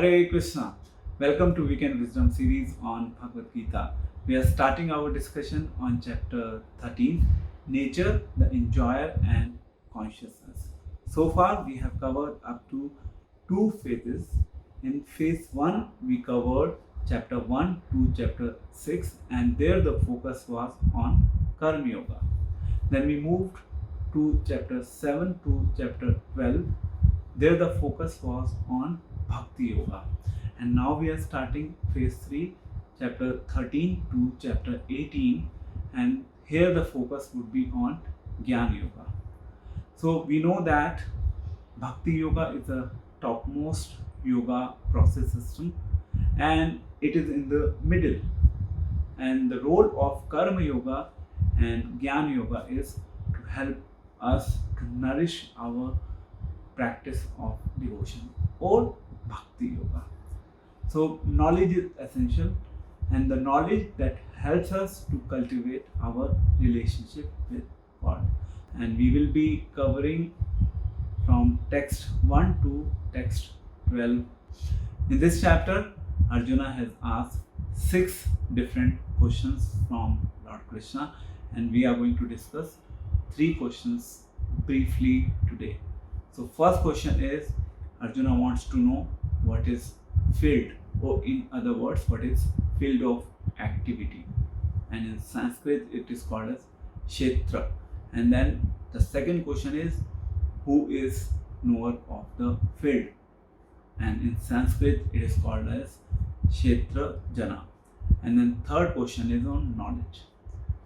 Hare Krishna. Welcome to Weekend Wisdom series on Bhagavad Gita. We are starting our discussion on chapter 13, Nature, the Enjoyer and Consciousness. So far, we have covered up to two phases. In phase 1, we covered chapter 1 to chapter 6, and there the focus was on Karma Yoga. Then we moved to chapter 7 to chapter 12. There the focus was on Bhakti Yoga. And now we are starting phase 3, chapter 13 to chapter 18. And here the focus would be on Jnana Yoga. So we know that Bhakti Yoga is the topmost yoga process system and it is in the middle. And the role of Karma Yoga and Jnana Yoga is to help us to nourish our practice of devotion or Bhakti Yoga. So knowledge is essential, and the knowledge that helps us to cultivate our relationship with God. And we will be covering from text 1 to text 12. In this chapter, Arjuna has asked 6 different questions from Lord Krishna, and we are going to discuss 3 questions briefly today. So first question is, Arjuna wants to know what is field, or in other words, what is field of activity. And in Sanskrit, it is called as Kshetra. And then the second question is, who is knower of the field? And in Sanskrit, it is called as Kshetra Jana. And then third question is on knowledge.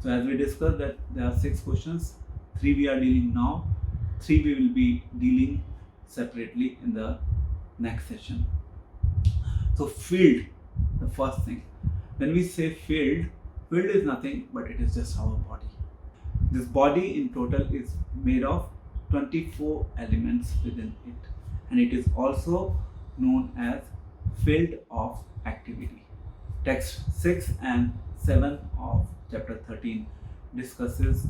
So as we discussed that there are 6 questions, 3 we are dealing now, 3 we will be dealing separately in the next session. So field, the first thing. When we say field is nothing but it is just our body. This body in total is made of 24 elements within it, and it is also known as field of activity. Text 6 and 7 of chapter 13 discusses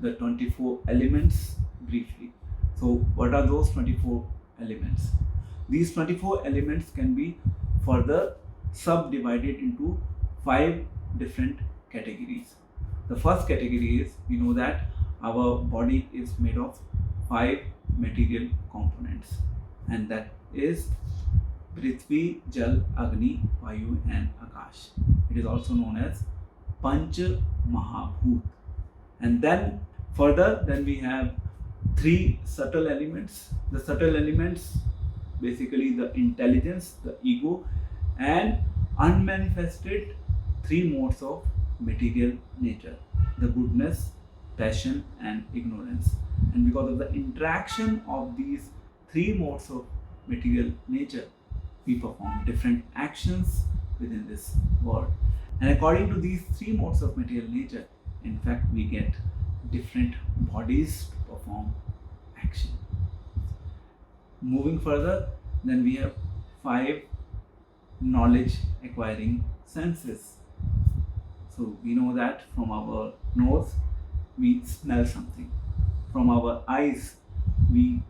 the 24 elements briefly. So what are those 24 elements? These 24 elements can be further subdivided into 5 different categories. The first category is, we know that our body is made of 5 material components, and that is Prithvi, Jal, Agni, Vayu and Akash. It is also known as Panch Mahabhut. And then further, we have 3 subtle elements. The subtle elements, basically the intelligence, the ego, and unmanifested 3 modes of material nature, the goodness, passion and ignorance. And because of the interaction of these 3 modes of material nature, we perform different actions within this world. And according to these 3 modes of material nature, in fact, we get different bodies to perform action. Moving further, then we have 5 knowledge acquiring senses. So we know that from our nose we smell something, from our eyes we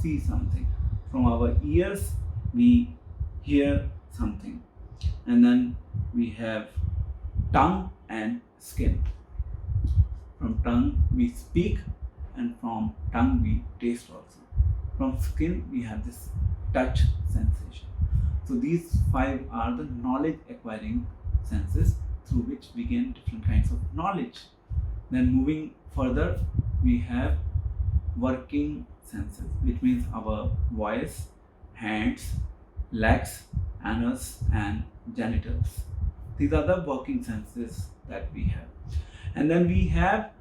see something, from our ears we hear something, and then we have tongue and skin. From tongue we speak, and from tongue we taste also. From skin we have this touch sensation. So these 5 are the knowledge acquiring senses through which we gain different kinds of knowledge. Then moving further, we have working senses, which means our voice, hands, legs, anus and genitals. These are the working senses that we have. And then we have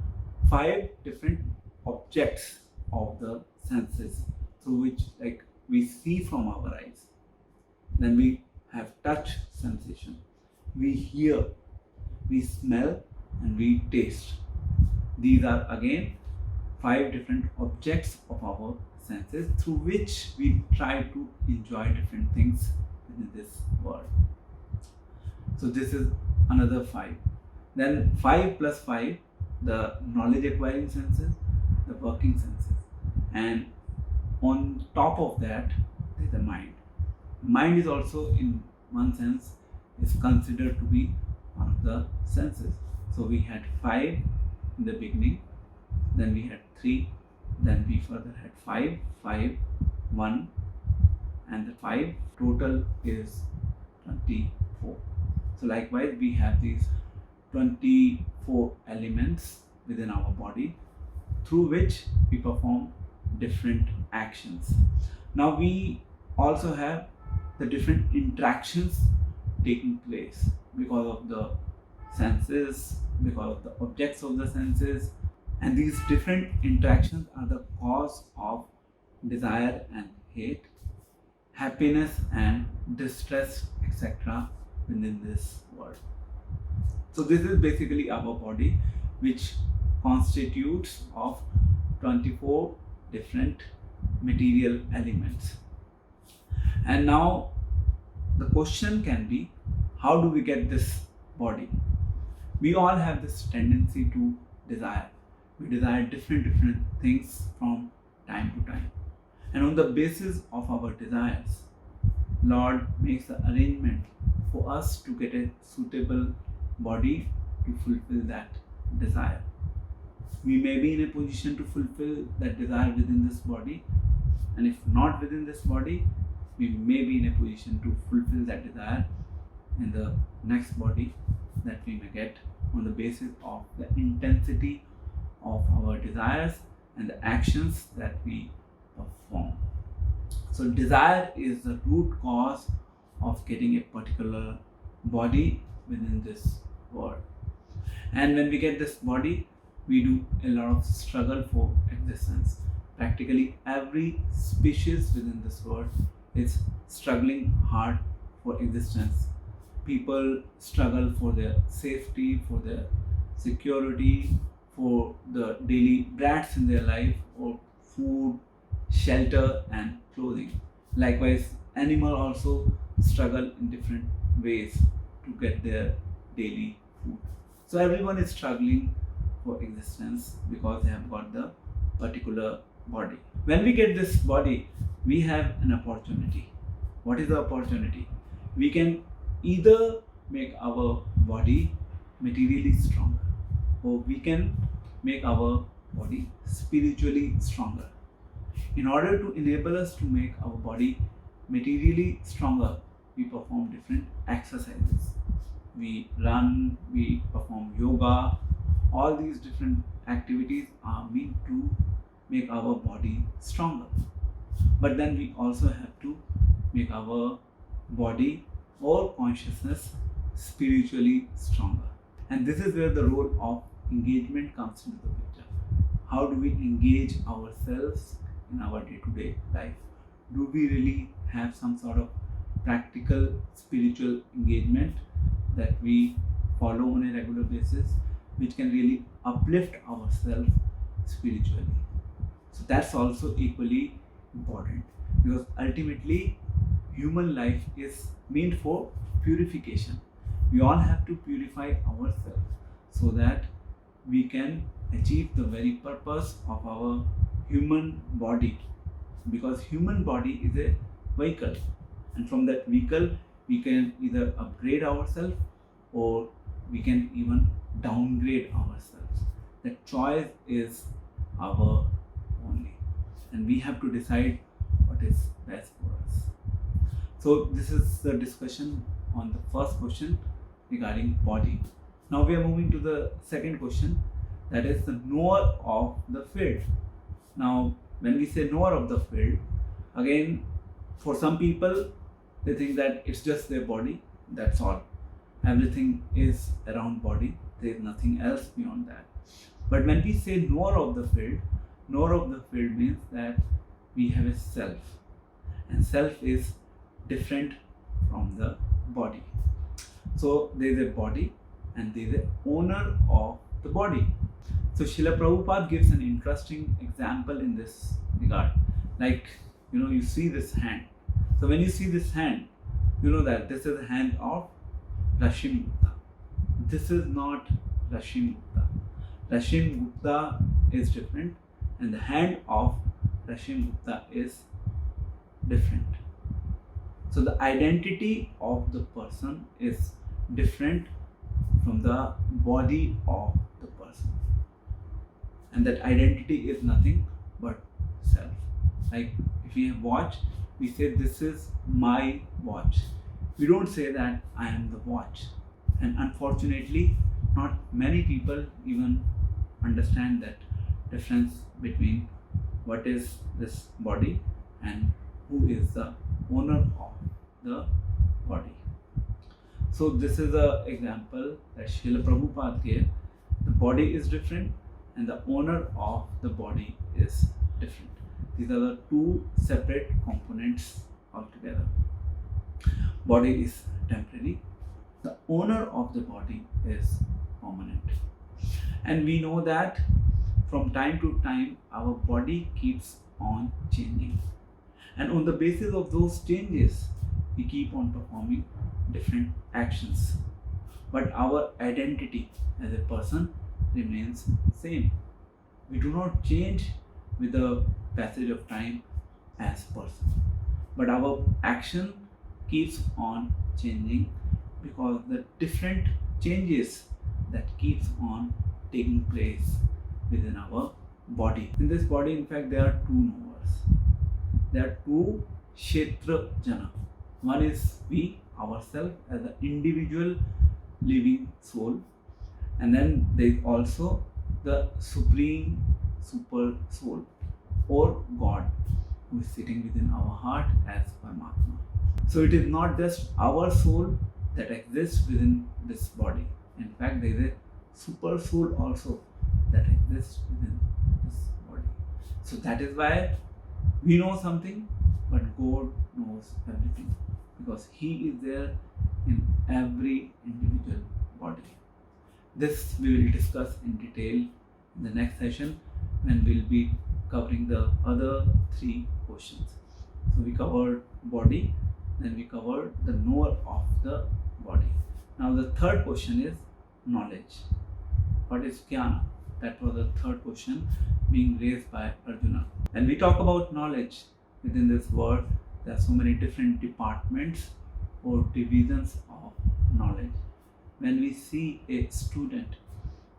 5 different objects of the senses through which, like, we see from our eyes. Then we have touch sensation, we hear, we smell and we taste. These are again 5 different objects of our senses through which we try to enjoy different things in this world. So this is another 5. Then 5 plus 5, the knowledge acquiring senses, the working senses, and on top of that there is the mind. Mind is also, in one sense, is considered to be one of the senses. So we had 5 in the beginning, then we had 3, then we further had 5, 5, 1, and the 5 total is 24. So likewise, we have these 24 elements within our body through which we perform different actions. Now we also have the different interactions taking place because of the senses, because of the objects of the senses, and these different interactions are the cause of desire and hate, happiness and distress, etc. within this world. So this is basically our body, which constitutes of 24 different material elements. And now the question can be, how do we get this body? We all have this tendency to desire. We desire different things from time to time. And on the basis of our desires, Lord makes the arrangement for us to get a suitable body to fulfill that desire. We may be in a position to fulfill that desire within this body, and if not within this body, we may be in a position to fulfill that desire in the next body that we may get on the basis of the intensity of our desires and the actions that we perform. So desire is the root cause of getting a particular body within this world. And when we get this body, we do a lot of struggle for existence. Practically every species within this world is struggling hard for existence. People struggle for their safety, for their security, for the daily breads in their life, or food, shelter and clothing. Likewise, animal also struggle in different ways to get their daily food. So everyone is struggling for existence because they have got the particular body. When we get this body, we have an opportunity. What is the opportunity? We can either make our body materially stronger, or we can make our body spiritually stronger. In order to enable us to make our body materially stronger, we perform different exercises. We run, we perform yoga. All these different activities are meant to make our body stronger. But then we also have to make our body or consciousness spiritually stronger. And this is where the role of engagement comes into the picture. How do we engage ourselves in our day-to-day life? Do we really have some sort of practical spiritual engagement that we follow on a regular basis, which can really uplift ourselves spiritually? So that's also equally important, because ultimately human life is meant for purification. We all have to purify ourselves so that we can achieve the very purpose of our human body, because human body is a vehicle, and from that vehicle we can either upgrade ourselves or we can even downgrade ourselves. The choice is our only, and we have to decide what is best for us. So this is the discussion on the first question regarding body. Now we are moving to the second question, that is the knower of the field. Now when we say knower of the field, again, for some people they think that it's just their body, that's all. Everything is around body, there is nothing else beyond that. But when we say knower of the field means that we have a self, and self is different from the body. So there is a body and there is an owner of the body. So Srila Prabhupada gives an interesting example in this regard. Like, you see this hand. So when you see this hand, you know that this is the hand of Rashim Gupta. This is not Rashim Gupta. Rashim Gupta is different, and the hand of Rashim Gupta is different. So the identity of the person is different from the body of the person, and that identity is nothing but self. Like if we have watch, we say this is my watch. We don't say that I am the watch. And unfortunately, not many people even understand that difference between what is this body and who is the owner of the body. So this is an example that Srila Prabhupada gave. The body is different and the owner of the body is different. These are the two separate components altogether. Body is temporary. The owner of the body is permanent. And we know that from time to time our body keeps on changing. And on the basis of those changes, we keep on performing different actions. But our identity as a person remains same. We do not change with the passage of time as person. But our action keeps on changing because the different changes that keeps on taking place within our body. In this body, in fact, there are two knowers. There are two Kshetra Jana. One is we, ourselves, as an individual living soul, and then there is also the supreme super soul or God who is sitting within our heart as Paramatma. So it is not just our soul that exists within this body. In fact, there is a super soul also that exists within this body. So that is why we know something, but God knows everything, because He is there in every individual body. This we will discuss in detail in the next session when we'll be covering the other three questions. So we covered body, then we covered the knower of the body. Now the third question is knowledge. What is jnana? That was the third question being raised by Arjuna. And we talk about knowledge. Within this world, there are so many different departments or divisions of knowledge. When we see a student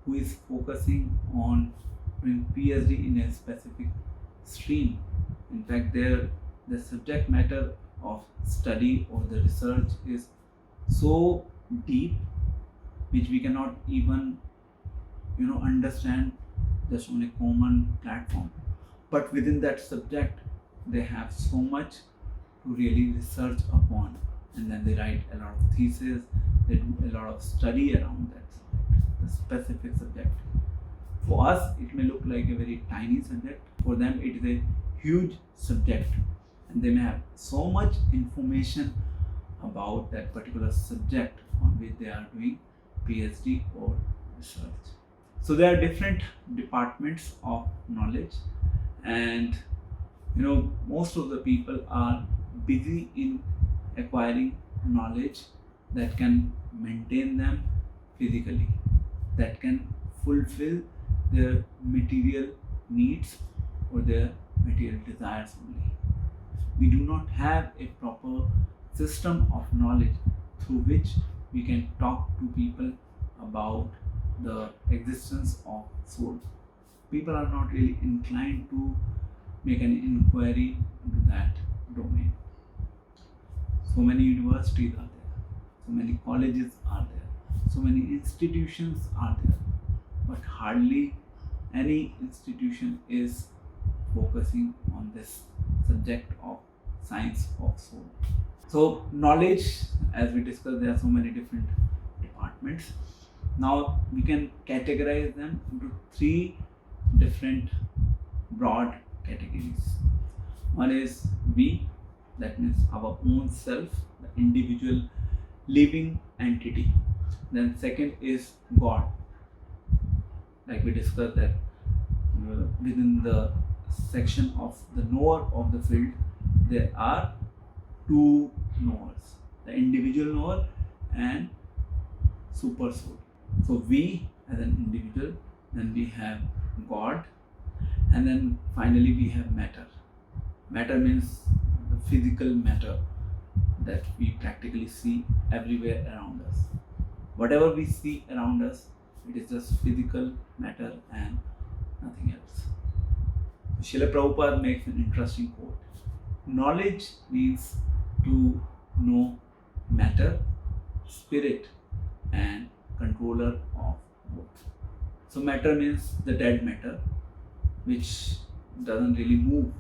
who is focusing on doing PhD in a specific stream, in fact, the subject matter of study or the research is so deep, which we cannot even understand just on a common platform. But within that subject, they have so much to really research upon, and then they write a lot of theses, they do a lot of study around that subject, the specific subject. For us, it may look like a very tiny subject. For them, it is a huge subject, and they may have so much information about that particular subject on which they are doing PhD or research. So there are different departments of knowledge, and most of the people are busy in acquiring knowledge that can maintain them physically, that can fulfill their material needs or their material desires only. We do not have a proper system of knowledge through which we can talk to people about the existence of soul. People are not really inclined to make an inquiry into that domain. So many universities are there, so many colleges are there, so many institutions are there, but hardly any institution is focusing on this subject of science of soul. So knowledge, as we discussed, there are so many different departments. Now we can categorize them into three different broad categories. One is we, that means our own self, the individual living entity. Then second is God. Like we discussed that within the section of the knower of the field, there are two knowers, the individual knower and super soul. So we as an individual, then we have God, and then finally we have matter. Matter means the physical matter, that we practically see everywhere around us. Whatever we see around us, it is just physical matter and nothing else. Srila Prabhupada makes an interesting quote. Knowledge means to know matter, spirit, and controller of both. So matter means the dead matter, which doesn't really move.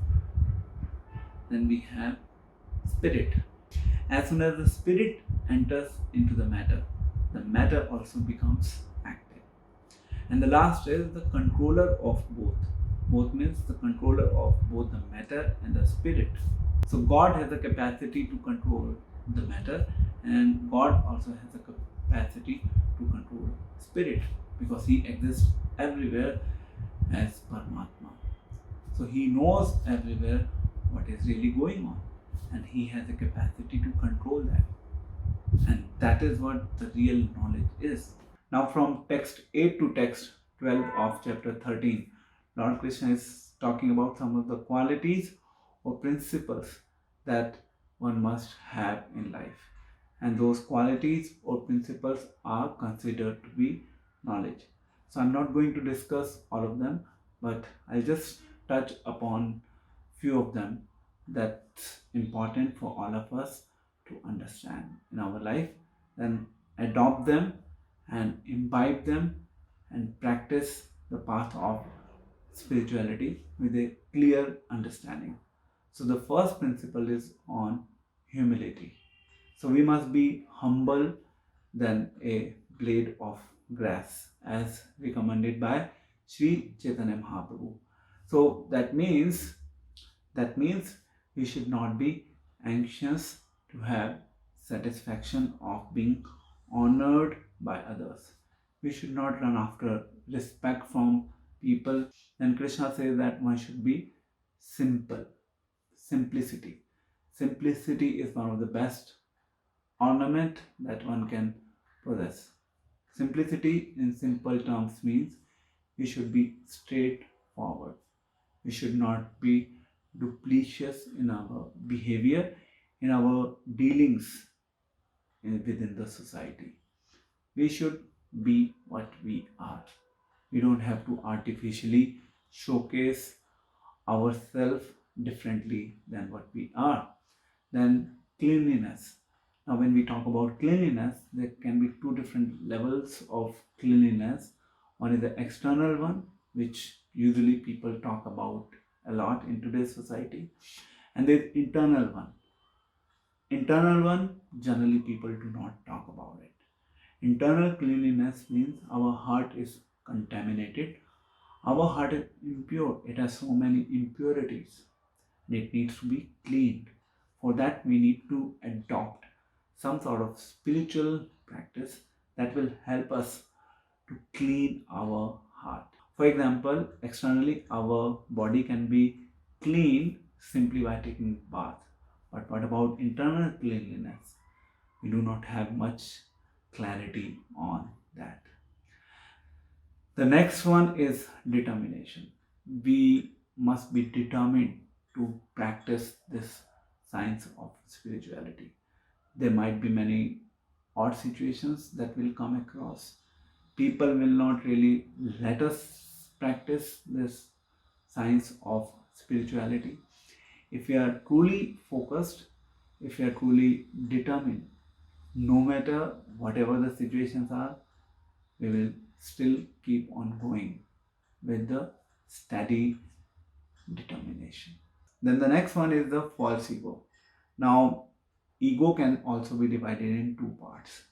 Then we have spirit. As soon as the spirit enters into the matter also becomes active. And the last is the controller of both. Both means the controller of both the matter and the spirit. So God has the capacity to control the matter, and God also has the capacity to control spirit, because He exists everywhere as Paramatma. So He knows everywhere what is really going on, and He has the capacity to control that. And that is what the real knowledge is. Now, from text 8 to text 12 of chapter 13, Lord Krishna is talking about some of the qualities or principles that one must have in life. And those qualities or principles are considered to be knowledge. So I'm not going to discuss all of them, but I'll just touch upon few of them that's important for all of us to understand in our life, then adopt them and imbibe them and practice the path of spirituality with a clear understanding. So the first principle is on humility. So we must be humble than a blade of grass, as recommended by Sri Chaitanya Mahaprabhu. So that means we should not be anxious to have satisfaction of being honored by others. We should not run after respect from people. And Krishna says that one should be simple. Simplicity. Simplicity is one of the best ornament that one can possess. Simplicity in simple terms means we should be straightforward. We should not be duplicitous in our behavior, in our dealings within the society. We should be what we are. We don't have to artificially showcase ourselves differently than what we are. Then cleanliness. Now when we talk about cleanliness, there can be two different levels of cleanliness. One is the external one, which usually people talk about a lot in today's society, and there's internal one. Internal one, generally people do not talk about it. Internal cleanliness means our heart is contaminated. Our heart is impure. It has so many impurities. It needs to be cleaned. For that, we need to adopt some sort of spiritual practice that will help us to clean our heart. For example, externally, our body can be cleaned simply by taking bath. But what about internal cleanliness? We do not have much clarity on that. The next one is determination. We must be determined to practice this science of spirituality. There might be many odd situations that will come across. People will not really let us practice this science of spirituality. If we are truly focused, if we are truly determined, no matter whatever the situations are, we will still keep on going with the steady determination. Then the next one is the false ego. Now, ego can also be divided in two parts,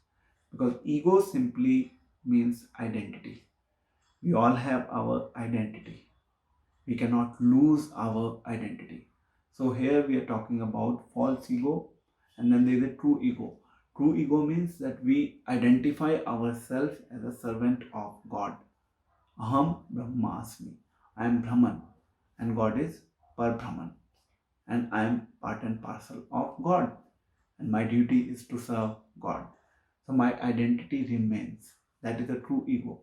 because ego simply means identity. We all have our identity. We cannot lose our identity. So here we are talking about false ego, and then there is a true ego. True ego means that we identify ourselves as a servant of God. Aham Brahmasmi. I am Brahman and God is Parbrahman, and I am part and parcel of God, and my duty is to serve God. So my identity remains. That is a true ego.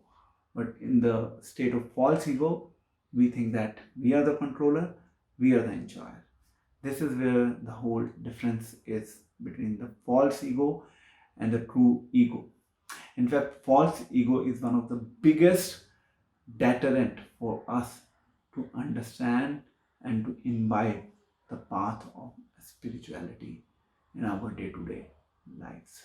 But in the state of false ego, we think that we are the controller, we are the enjoyer. This is where the whole difference is between the false ego and the true ego. In fact, false ego is one of the biggest deterrent for us to understand and to imbibe the path of spirituality in our day-to-day lives.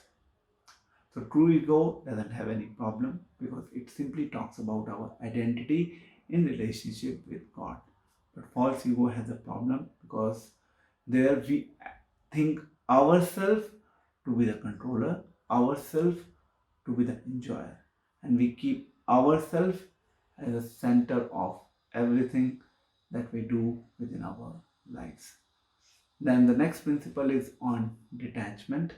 So true ego doesn't have any problem because it simply talks about our identity in relationship with God. But false ego has a problem because there we think ourselves to be the controller, ourselves to be the enjoyer, and we keep ourselves as a center of everything that we do within our lives. Then the next principle is on detachment.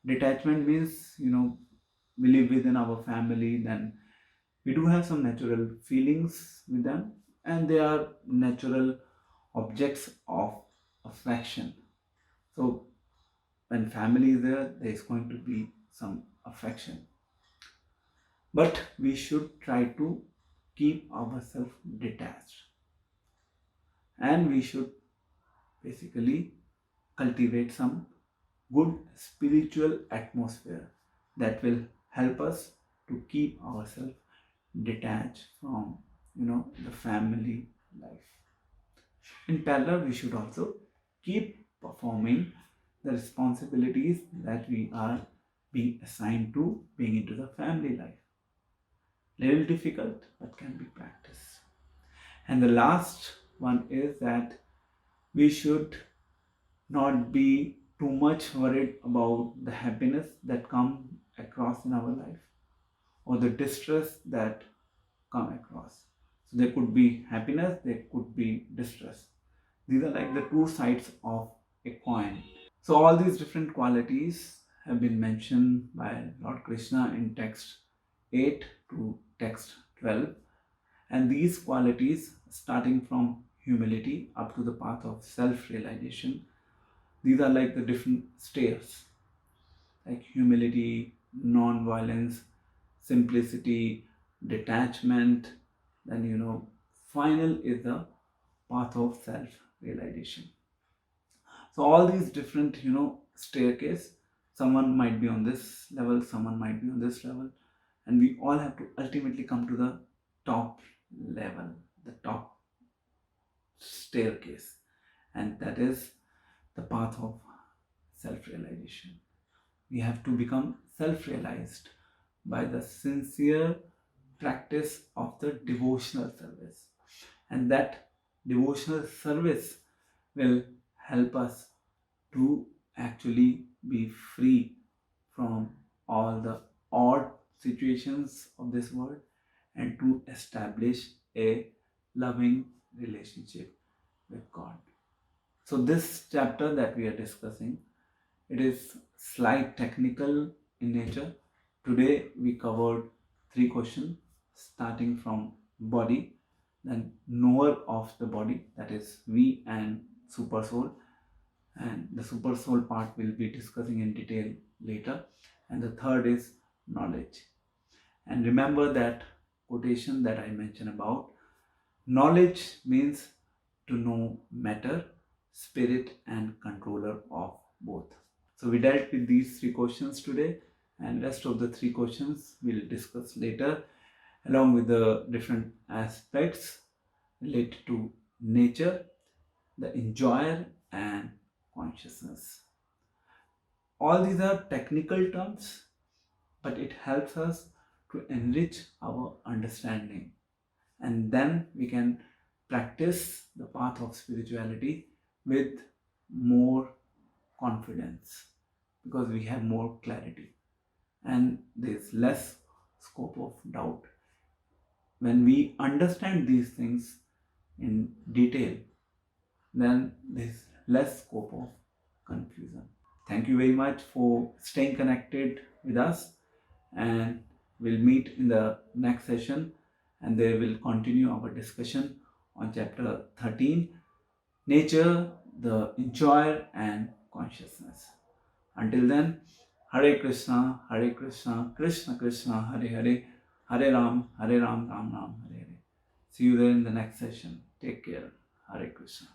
Detachment means, we live within our family, then we do have some natural feelings with them, and they are natural objects of affection. So when family is there, there is going to be some affection. But we should try to keep ourselves detached, and we should basically cultivate some good spiritual atmosphere that will help us to keep ourselves detached from the family life. In parallel, we should also keep performing the responsibilities that we are being assigned to being into the family life. Little difficult, but can be practiced. And the last one is that we should not be too much worried about the happiness that come across in our life or the distress that come across. So there could be happiness, there could be distress. These are like the two sides of a coin. So all these different qualities have been mentioned by Lord Krishna in text 8 to text 12. And these qualities, starting from humility up to the path of self-realization, these are like the different stairs, like humility, non-violence, simplicity, detachment. Then final is the path of self-realization. So all these different staircase, someone might be on this level, someone might be on this level, and we all have to ultimately come to the top level, the top staircase, and that is the path of self-realization. We have to become self-realized by the sincere practice of the devotional service, and that devotional service will help us to actually be free from all the odd situations of this world and to establish a loving relationship with God. So this chapter that we are discussing, it is slight technical in nature. Today we covered 3 questions starting from body, then knower of the body, that is we and super soul, and the super soul part we'll be discussing in detail later, and the third is knowledge. And remember that quotation that I mentioned about knowledge means to know matter, spirit and controller of both. So we dealt with these 3 questions today, and rest of the 3 questions we'll discuss later along with the different aspects related to nature, the enjoyer and consciousness. All these are technical terms, but it helps us to enrich our understanding, and then we can practice the path of spirituality with more confidence because we have more clarity and there's less scope of doubt. When we understand these things in detail, then there's less scope of confusion. Thank you very much for staying connected with us, and we'll meet in the next session, and there will continue our discussion on chapter 13, nature, the enjoyer and consciousness. Until then, Hare Krishna, Krishna Krishna, Hare Hare, Hare Ram, Ram Ram, Hare Hare. See you there in the next session. Take care. Hare Krishna.